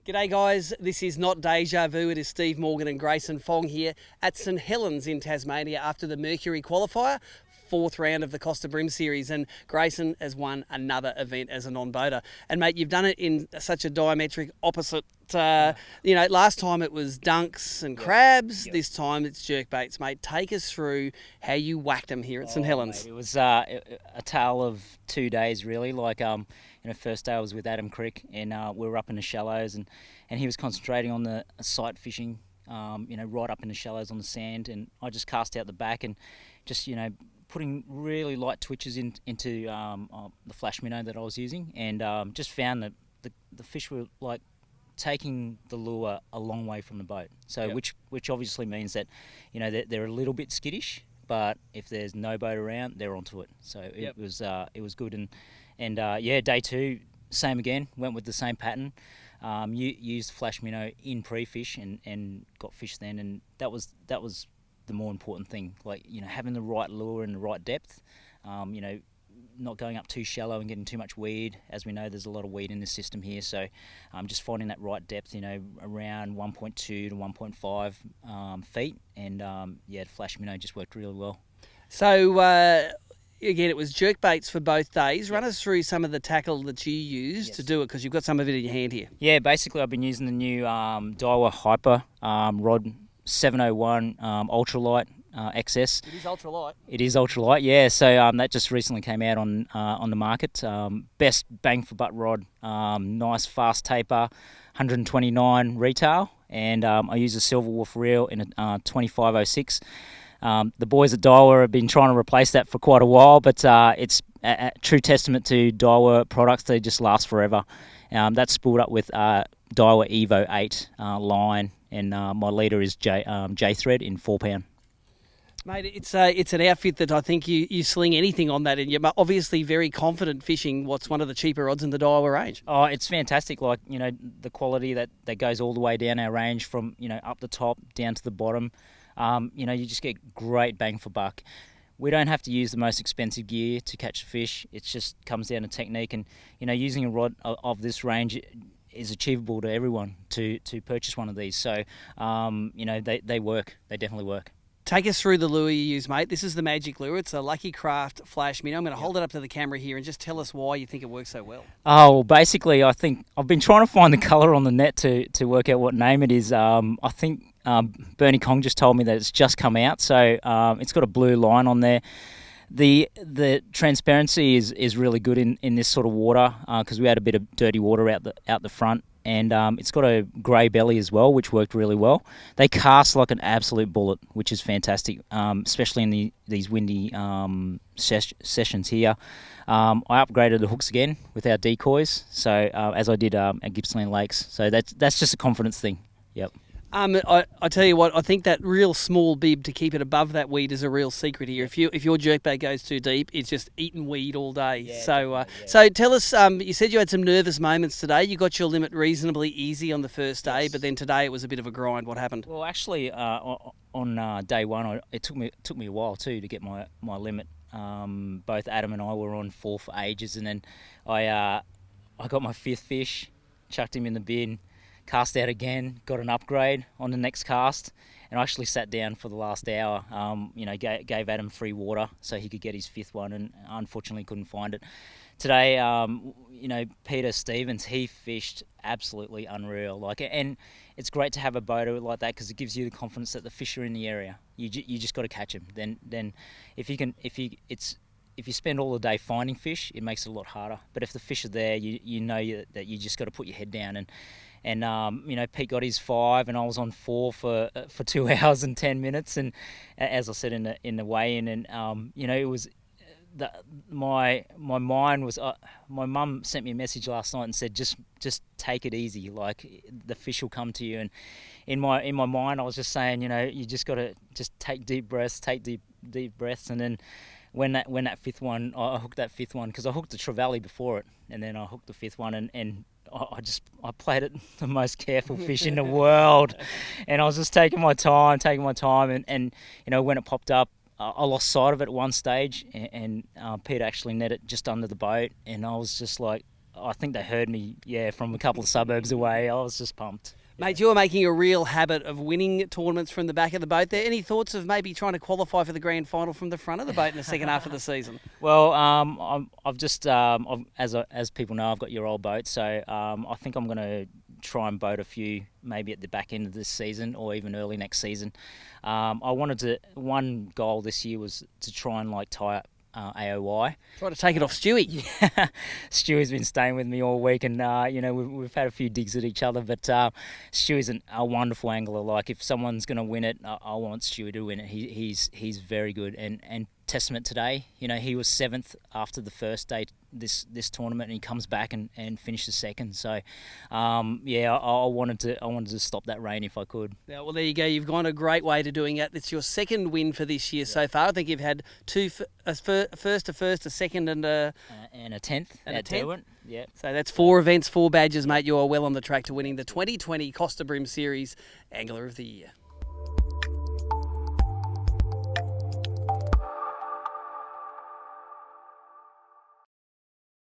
G'day guys, this is not Deja Vu, it is Steve Morgan and Grayson Fong here at St Helens in Tasmania after the Mercury qualifier, fourth round of the Costa BREAM Series, and Grayson has won another event as a non-boater. And mate, you've done it in such a diametric opposite, last time it was dunks and crabs, this time it's jerkbaits. Mate, take us through how you whacked them here at St Helens. Mate, it was a tale of 2 days really, first day I was with Adam Crick and we were up in the shallows and he was concentrating on the sight fishing, right up in the shallows on the sand, and I just cast out the back and just, putting really light twitches into the flash minnow that I was using, and just found that the fish were like taking the lure a long way from the boat. So which obviously means that, they're a little bit skittish, but if there's no boat around, they're onto it. So it was good, and day two, same again, went with the same pattern. Used flash minnow in pre-fish and got fish then, and that was the more important thing, having the right lure and the right depth, not going up too shallow and getting too much weed. As we know, there's a lot of weed in the system here, so just finding that right depth, around 1.2 to 1.5 feet, and the flash minnow just worked really well. So again, it was jerk baits for both days. Run us through some of the tackle that you used to do it, because you've got some of it in your hand here. Yeah, basically I've been using the new Daiwa Hyper rod 701 ultralight XS. It is ultralight. It is ultralight, yeah. So that just recently came out on the market. Best bang for butt rod, nice fast taper, 129 retail, and I use a Silver Wolf reel in a 2506. The boys at Daiwa have been trying to replace that for quite a while, but it's a true testament to Daiwa products. They just last forever. That's spooled up with Daiwa Evo 8 line, and my leader is J-thread in 4-pound. Mate, it's an outfit that I think you sling anything on that, and you're obviously very confident fishing what's one of the cheaper rods in the Daiwa range. Oh, it's fantastic. The quality that goes all the way down our range from, up the top down to the bottom. You just get great bang for buck. We don't have to use the most expensive gear to catch a fish. It just comes down to technique, and using a rod of this range is achievable to everyone to purchase one of these. So they work. They definitely work. Take us through the lure you use, mate. This is the magic lure. It's a Lucky Craft Flash Minnow. I'm going to hold it up to the camera here and just tell us why you think it works so well. Oh, well, basically, I think I've been trying to find the colour on the net to work out what name it is. I think Bernie Kong just told me that it's just come out, so it's got a blue line on there. The transparency is really good in this sort of water, because we had a bit of dirty water out the front. And it's got a grey belly as well, which worked really well. They cast like an absolute bullet, which is fantastic, especially in these windy sessions here. I upgraded the hooks again with our decoys, so as I did at Gippsland Lakes. So that's just a confidence thing. Yep. I tell you what, I think that real small bib to keep it above that weed is a real secret here. If your jerkbait goes too deep, it's just eating weed all day. Yeah, so tell us, you said you had some nervous moments today. You got your limit reasonably easy on the first day, but then today it was a bit of a grind. What happened? Well, actually, on day one, it took me a while too to get my limit. Both Adam and I were on 4 for ages, and then I got my 5th fish, chucked him in the bin, cast out again, got an upgrade on the next cast, and I actually sat down for the last hour. Gave Adam free water so he could get his 5th one, and unfortunately couldn't find it. Today, Peter Stevens, he fished absolutely unreal. And it's great to have a boater like that, because it gives you the confidence that the fish are in the area. You just got to catch them. Then if you spend all the day finding fish, it makes it a lot harder. But if the fish are there, you know that you just got to put your head down. And Pete got his 5, and I was on 4 for 2 hours and 10 minutes. And as I said in the weigh-in, and it was my mind was. My mum sent me a message last night and said, just take it easy. Like, the fish will come to you. And in my mind, I was just saying, you just got to just take deep breaths, and then. When that 5th one, I hooked that 5th one, because I hooked the trevally before it, and then I hooked the 5th one, and I played it the most careful fish in the world, and I was just taking my time, and when it popped up, I lost sight of it at one stage, and Peter actually netted just under the boat, and I was just like, I think they heard me, from a couple of suburbs away. I was just pumped. Mate, you're making a real habit of winning tournaments from the back of the boat there. Any thoughts of maybe trying to qualify for the grand final from the front of the boat in the second half of the season? Well, I've just, as people know, I've got your old boat, so I think I'm going to try and boat a few maybe at the back end of this season or even early next season. One goal this year was to try and tie up AOY. Try to take it off Stewie. Yeah. Stewie's been staying with me all week, and we've had a few digs at each other. But Stewie's a wonderful angler. If someone's going to win it, I want Stewie to win it. He's very good, and testament today. He was 7th after the first day this tournament, and he comes back and finishes 2nd. So, I wanted to stop that rain if I could. Yeah, well, there you go. You've gone a great way to doing it. It's your 2nd win for this year so far. I think you've had a first, a second, and a 10th at Derwent. Yeah. So that's 4 events, 4 badges, mate. You are well on the track to winning the 2020 Costa BREAM Series Angler of the Year.